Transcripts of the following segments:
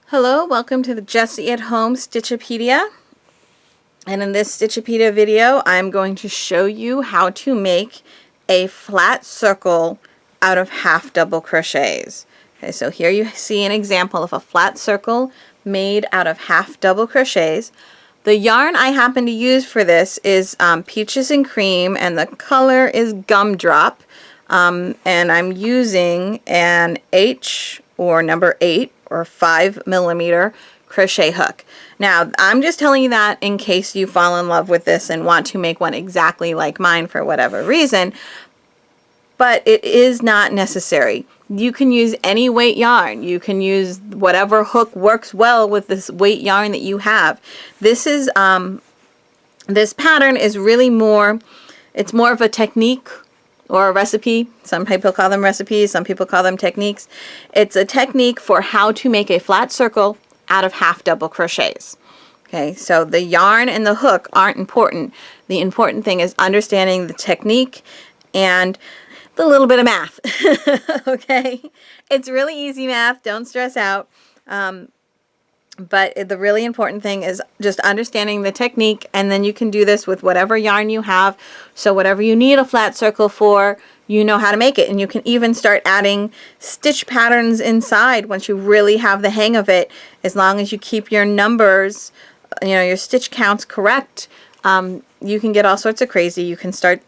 Hello, welcome to the Jessie at Home Stitchopedia. And in this Stitchopedia video, I'm going to show you how to make a flat circle out of half double crochets. Okay, so here you see an example of a flat circle made out of half double crochets. The yarn I happen to use for this is Peaches and Cream, and the color is Gumdrop. And I'm using an H or number 8 or 5mm crochet hook. Now, I'm just telling you that in case you fall in love with this and want to make one exactly like mine for whatever reason, but it is not necessary. You can use any weight yarn. You can use whatever hook works well with this weight yarn that you have. This is this pattern is really more, it's more of a technique or a recipe. Some people call them recipes, some people call them techniques. It's a technique for how to make a flat circle out of half double crochets. Okay, so the yarn and the hook aren't important. The important thing is understanding the technique and the little bit of math. Okay, it's really easy math, don't stress out. But the really important thing is just understanding the technique, and then you can do this with whatever yarn you have. So whatever you need a flat circle for, you know how to make it. And you can even start adding stitch patterns inside once you really have the hang of it, as long as you keep your numbers, your stitch counts correct. You can get all sorts of crazy. You can start,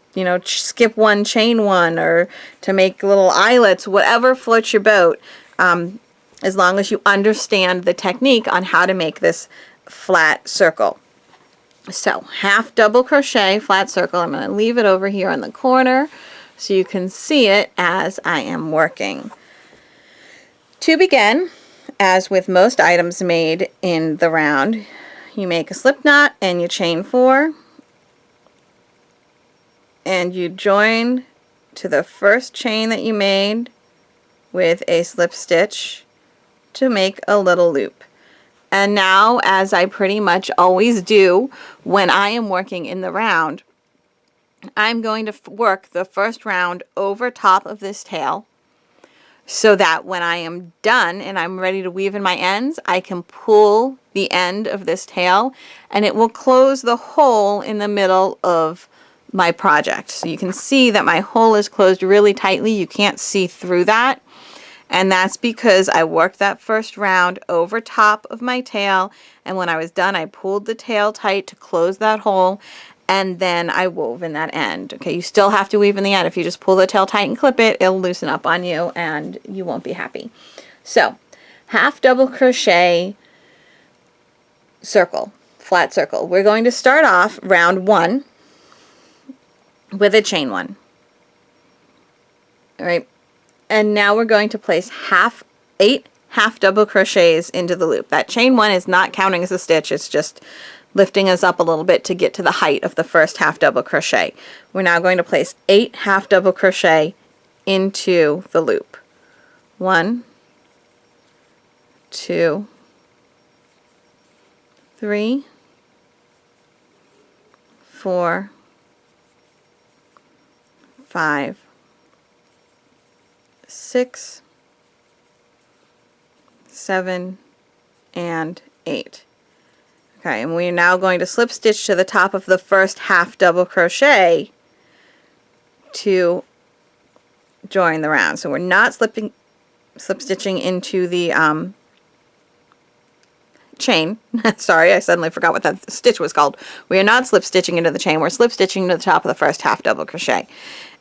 skip one, chain one, or to make little eyelets, whatever floats your boat. As long as you understand the technique on how to make this flat circle. So, half double crochet, flat circle. I'm going to leave it over here in the corner so you can see it as I am working. To begin, as with most items made in the round, you make a slip knot and you chain 4, and you join to the first chain that you made with a slip stitch to make a little loop. And now, as I pretty much always do when I am working in the round, I'm going to work the first round over top of this tail so that when I am done and I'm ready to weave in my ends, I can pull the end of this tail and it will close the hole in the middle of my project. So you can see that my hole is closed really tightly. You can't see through that. And that's because I worked that first round over top of my tail, and when I was done I pulled the tail tight to close that hole, and then I wove in that end. Okay, you still have to weave in the end. If you just pull the tail tight and clip it, it'll loosen up on you and you won't be happy. So, half double crochet circle, flat circle. We're going to start off round 1 with a chain 1. All right. And now we're going to place 8 half double crochets into the loop. That chain 1 is not counting as a stitch, it's just lifting us up a little bit to get to the height of the first half double crochet. We're now going to place 8 half double crochet into the loop. 1, 2, 3, 4, 5, 6, 7, and 8. Okay, and we're now going to slip stitch to the top of the first half double crochet to join the round. So we're not slip stitching into the chain. Sorry, I suddenly forgot what that stitch was called. We are not slip stitching into the chain. We're slip stitching to the top of the first half double crochet.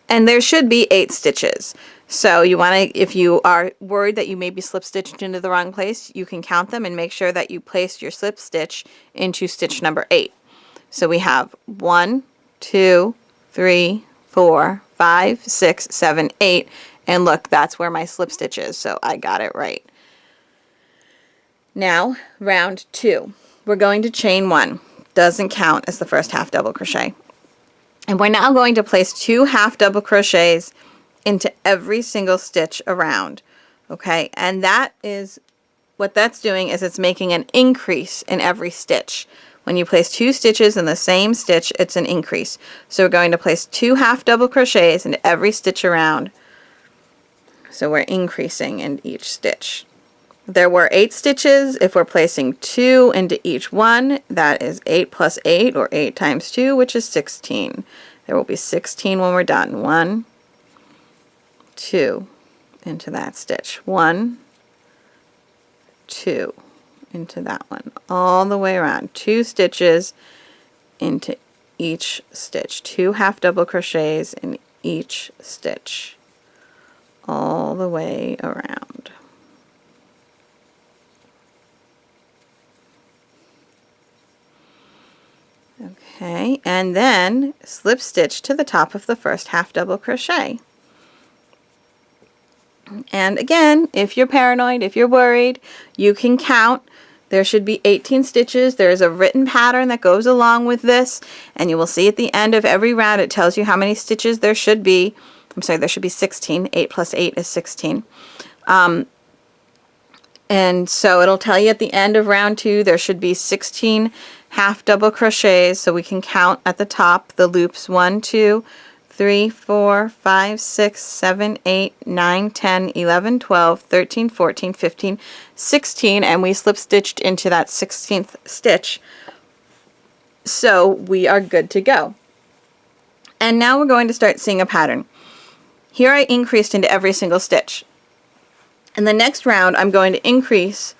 And there should be 8 stitches. So you want to, if you are worried that you may be slip stitched into the wrong place, you can count them and make sure that you place your slip stitch into stitch number 8. So we have 1, 2, 3, 4, 5, 6, 7, 8, and look, that's where my slip stitch is, so I got it right. Now, round 2. We're going to chain 1. Doesn't count as the first half double crochet. And we're now going to place 2 half double crochets into every single stitch around. Okay, and that is what that's doing, is it's making an increase in every stitch. When you place 2 stitches in the same stitch, it's an increase. So we're going to place 2 half double crochets into every stitch around. So we're increasing in each stitch. there were 8 stitches. If we're placing 2 into each one, that is 8 plus 8, or 8 times 2, which is 16. There will be 16 when we're done. 1, 2 into that stitch. 1, 2 into that one. All the way around. 2 stitches into each stitch. 2 half double crochets in each stitch. All the way around. Okay, and then slip stitch to the top of the first half double crochet. And again, if you're paranoid, if you're worried, you can count. There should be 18 stitches. There is a written pattern that goes along with this, and you will see at the end of every round it tells you how many stitches there should be. I'm sorry, there should be 16. 8 plus 8 is 16. And so it'll tell you at the end of round 2 there should be 16 half double crochets, so we can count at the top the loops 1, 2, 3, 4, 5, 6, 7, 8, 9, 10, 11, 12, 13, 14, 15, 16, and we slip stitched into that 16th stitch. So we are good to go. And now we're going to start seeing a pattern. Here I increased into every single stitch. In the next round I'm going to increase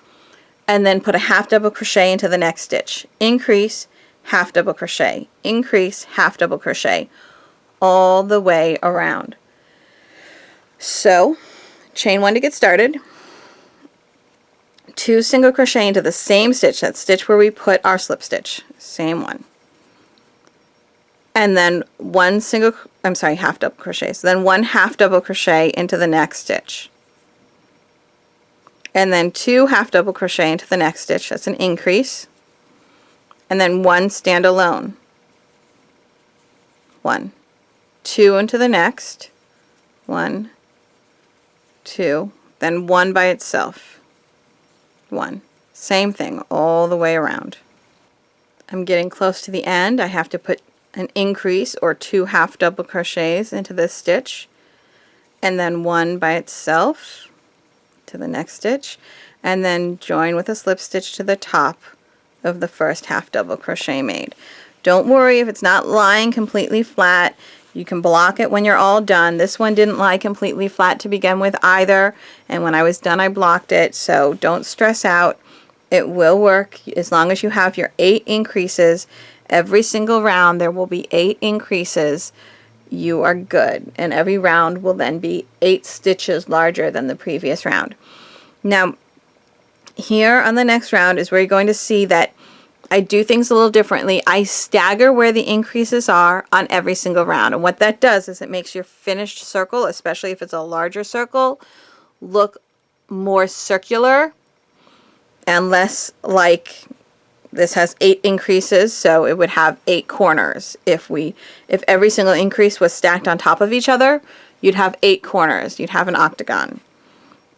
and then put a half double crochet into the next stitch. Increase, half double crochet, increase, half double crochet, all the way around. So chain 1 to get started, 2 single crochet into the same stitch, that stitch where we put our slip stitch, same one, and then half double crochet, so then 1 half double crochet into the next stitch, and then 2 half double crochet into the next stitch, that's an increase, and then 1 standalone, 1, 2 into the next, 1, 2, then 1 by itself, 1, same thing all the way around. I'm getting close to the end. I have to put an increase or 2 half double crochets into this stitch, and then 1 by itself to the next stitch, and then join with a slip stitch to the top of the first half double crochet made. Don't worry if it's not lying completely flat. You can block it when you're all done. This one didn't lie completely flat to begin with either, and when I was done I blocked it, so don't stress out. It will work as long as you have your 8 increases. Every single round there will be 8 increases. You are good, and every round will then be 8 stitches larger than the previous round. Now here on the next round is where you're going to see that I do things a little differently. I stagger where the increases are on every single round, and what that does is it makes your finished circle, especially if it's a larger circle, look more circular and less like this has 8 increases, so it would have 8 corners. If every single increase was stacked on top of each other, you'd have 8 corners. You'd have an octagon.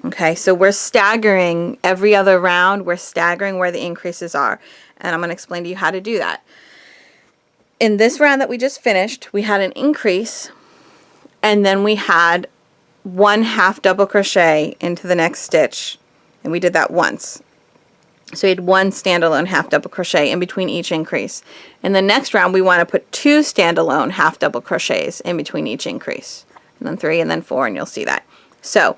Okay, so we're staggering every other round. We're staggering where the increases are, and I'm going to explain to you how to do that. In this round that we just finished, we had an increase, and then we had 1 half double crochet into the next stitch, and we did that once. So we had 1 standalone half double crochet in between each increase. In the next round we want to put 2 standalone half double crochets in between each increase, and then 3 and then 4, and you'll see that. So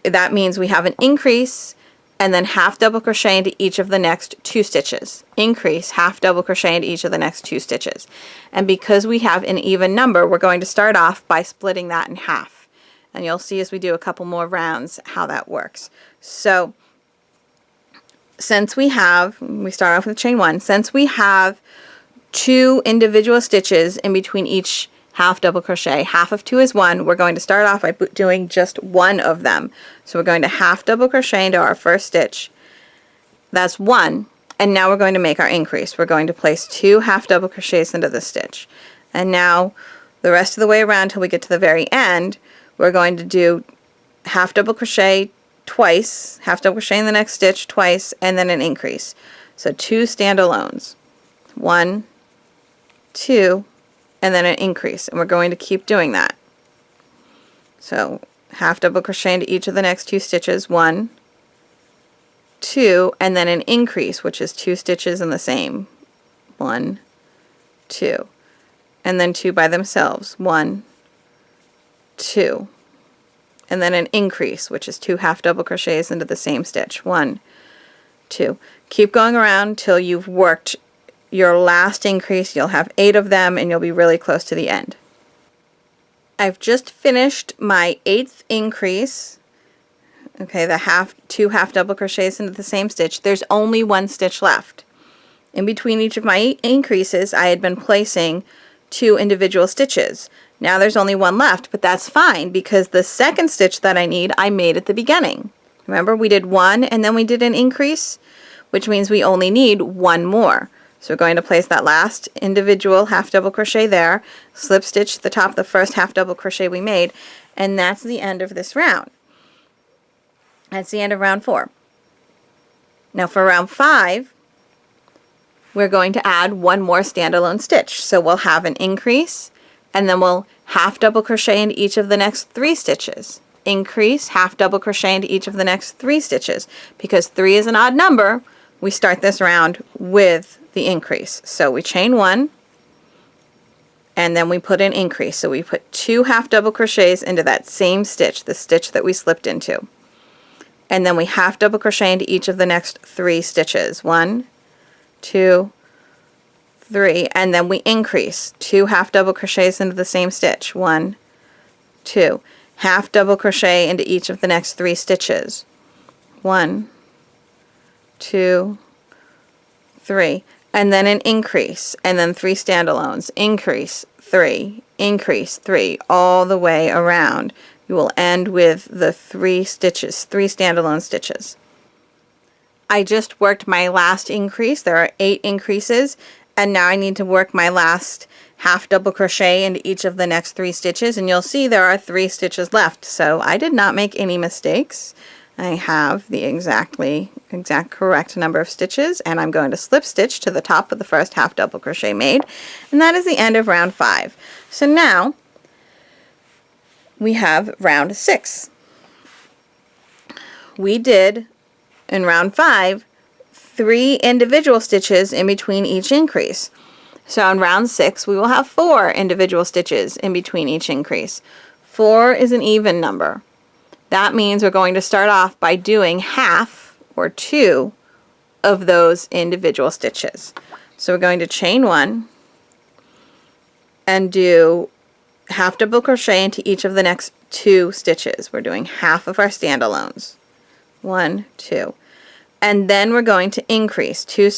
that means we have an increase and then half double crochet into each of the next 2 stitches. Increase, half double crochet into each of the next 2 stitches. And because we have an even number, we're going to start off by splitting that in half. And you'll see as we do a couple more rounds how that works. So since we start off with chain 1, since we have 2 individual stitches in between each half double crochet, half of 2 is 1, we're going to start off by doing just 1 of them. So we're going to half double crochet into our first stitch. That's 1, and now we're going to make our increase. We're going to place 2 half double crochets into the stitch. And now the rest of the way around till we get to the very end, we're going to do half double crochet twice, half double crochet in the next stitch twice, and then an increase. So 2 standalones, 1, 2, and then an increase, and we're going to keep doing that. So half double crochet into each of the next 2 stitches, 1, 2, and then an increase, which is 2 stitches in the same. 1, 2, and then 2 by themselves. 1, 2, and then an increase, which is 2 half double crochets into the same stitch. 1, 2. Keep going around till you've worked your last increase. You'll have 8 of them, and you'll be really close to the end. I've just finished my 8th increase. Okay, the 2 half double crochets into the same stitch. There's only 1 stitch left. In between each of my 8 increases, I had been placing 2 individual stitches. Now there's only 1 left, but that's fine because the second stitch that I need, I made at the beginning. Remember, we did 1 and then we did an increase, which means we only need 1 more. So we're going to place that last individual half double crochet there, slip stitch the top of the first half double crochet we made, and that's the end of this round. That's the end of round 4. Now for round 5, we're going to add 1 more standalone stitch. So we'll have an increase, and then we'll half double crochet into each of the next 3 stitches. Increase, half double crochet into each of the next 3 stitches. Because 3 is an odd number, we start this round with the increase. So we chain 1, and then we put an increase. So we put 2 half double crochets into that same stitch, the stitch that we slipped into. And then we half double crochet into each of the next 3 stitches. 1, 2, 3, and then we increase 2 half double crochets into the same stitch. 1, 2, half double crochet into each of the next 3 stitches. 1, 2, 3, and then an increase, and then 3 standalones. Increase 3, increase 3, all the way around. You will end with the 3 stitches, 3 standalone stitches. I just worked my last increase. There are 8 increases, and now I need to work my last half double crochet into each of the next 3 stitches, and you'll see there are 3 stitches left. So I did not make any mistakes. I have the exact correct number of stitches, and I'm going to slip stitch to the top of the first half double crochet made, and that is the end of round 5. So now we have round 6. We did in round 5 3 individual stitches in between each increase. So in round 6 we will have 4 individual stitches in between each increase. 4 is an even number. That means we're going to start off by doing half or 2 of those individual stitches. So we're going to chain 1 and do half double crochet into each of the next 2 stitches. We're doing half of our standalones. 1, 2. And then we're going to increase 2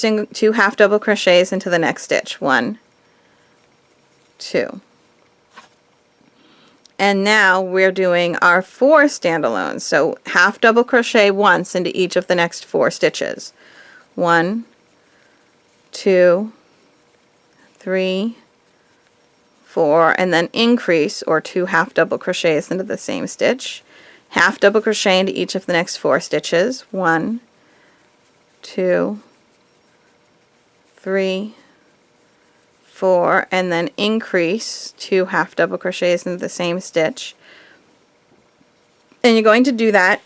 half double crochets into the next stitch. 1, 2. And now we're doing our 4 standalones. So half double crochet once into each of the next 4 stitches. 1, 2, 3, 4, and then increase or 2 half double crochets into the same stitch. Half double crochet into each of the next 4 stitches. 1, 2, 3, 4, and then increase 2 half double crochets into the same stitch. And you're going to do that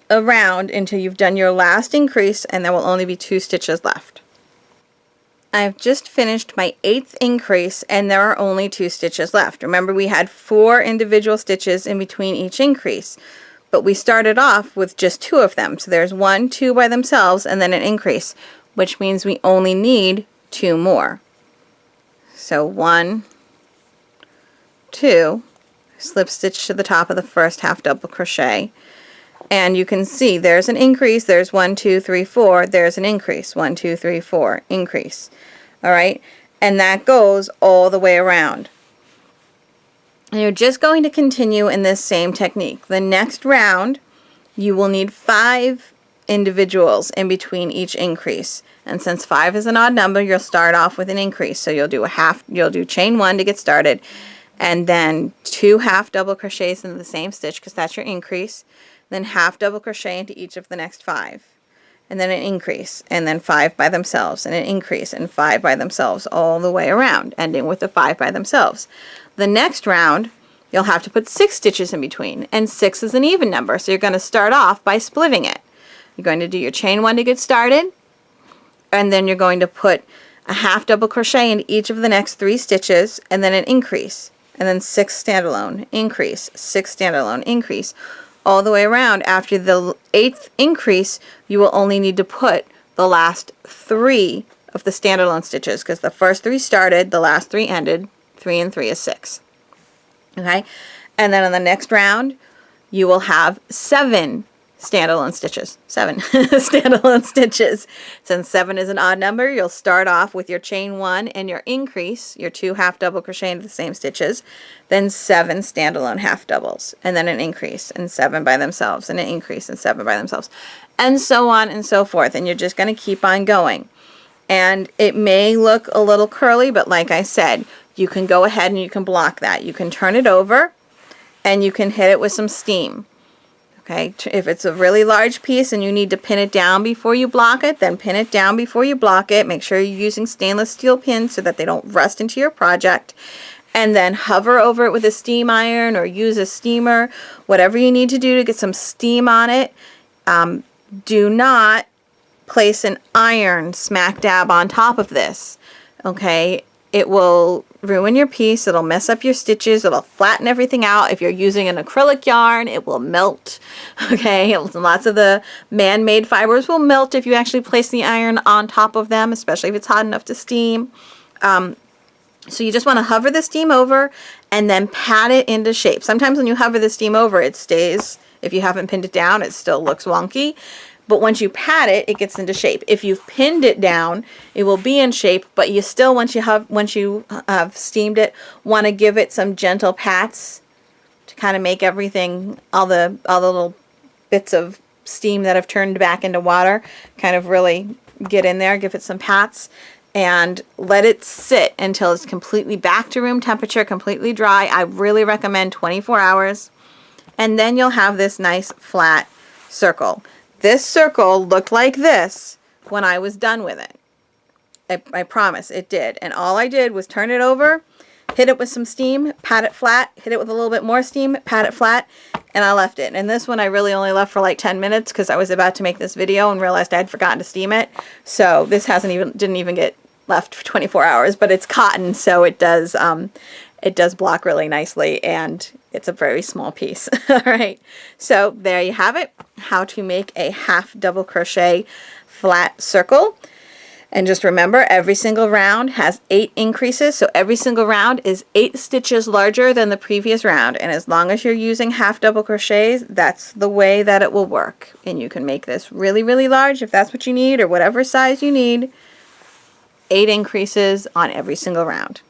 around until you've done your last increase, and there will only be 2 stitches left. I've just finished my 8th increase, and there are only 2 stitches left. Remember, we had 4 individual stitches in between each increase, but we started off with just 2 of them. So there's 1, 2 by themselves, and then an increase, which means we only need 2 more. So 1, 2, slip stitch to the top of the first half double crochet, and you can see there's an increase. There's 1, 2, 3, 4. There's an increase. 1, 2, 3, 4. Increase. All right, and that goes all the way around. And you're just going to continue in this same technique. The next round, you will need 5 individuals in between each increase. And since 5 is an odd number, you'll start off with an increase. So you'll do chain 1 to get started, and then 2 half double crochets into the same stitch because that's your increase. Then half double crochet into each of the next 5, and then an increase, and then 5 by themselves, and an increase, and 5 by themselves all the way around, ending with the 5 by themselves. The next round, you'll have to put 6 stitches in between, and 6 is an even number, so you're going to start off by splitting it. You're going to do your chain 1 to get started, and then you're going to put a half double crochet in each of the next 3 stitches, and then an increase, and then 6 standalone, increase, 6 standalone, increase, all the way around. After the 8th increase, you will only need to put the last 3 of the standalone stitches, because the first 3 started, the last 3 ended. 3 and 3 is 6. Okay, and then in the next round you will have 7 standalone stitches. 7 standalone stitches. Since 7 is an odd number, you'll start off with your chain 1 and your increase, your 2 half double crochet into the same stitches, then 7 standalone half doubles, and then an increase, and 7 by themselves, and an increase, and 7 by themselves, and so on and so forth. And you're just going to keep on going. And it may look a little curly, but like I said, you can go ahead and you can block that. You can turn it over and you can hit it with some steam. Okay, if it's a really large piece and you need to pin it down before you block it, then pin it down before you block it. Make sure you're using stainless steel pins so that they don't rust into your project. And then hover over it with a steam iron or use a steamer, whatever you need to do to get some steam on it. Do not place an iron smack dab on top of this. Okay, it will ruin your piece, it'll mess up your stitches, it'll flatten everything out. If you're using an acrylic yarn, it will melt. Okay, lots of the man-made fibers will melt if you actually place the iron on top of them, especially if it's hot enough to steam. So you just want to hover the steam over and then pat it into shape. Sometimes when you hover the steam over, it stays. If you haven't pinned it down, it still looks wonky. But once you pat it, it gets into shape. If you've pinned it down, it will be in shape, but you still, once you have steamed it, want to give it some gentle pats to kind of make everything, all the little bits of steam that have turned back into water, kind of really get in there. Give it some pats and let it sit until it's completely back to room temperature, completely dry. I really recommend 24 hours. And then you'll have this nice flat circle. This circle looked like this when I was done with it. I promise it did. And all I did was turn it over, hit it with some steam, pat it flat, hit it with a little bit more steam, pat it flat, and I left it. And this one I really only left for like 10 minutes because I was about to make this video and realized I'd forgotten to steam it. So this didn't even get left for 24 hours, but it's cotton, so it does block really nicely, and it's a very small piece. All right, so there you have it, how to make a half double crochet flat circle. And just remember, every single round has 8 increases, so every single round is 8 stitches larger than the previous round. And as long as you're using half double crochets, that's the way that it will work. And you can make this really, really large if that's what you need, or whatever size you need. 8 increases on every single round.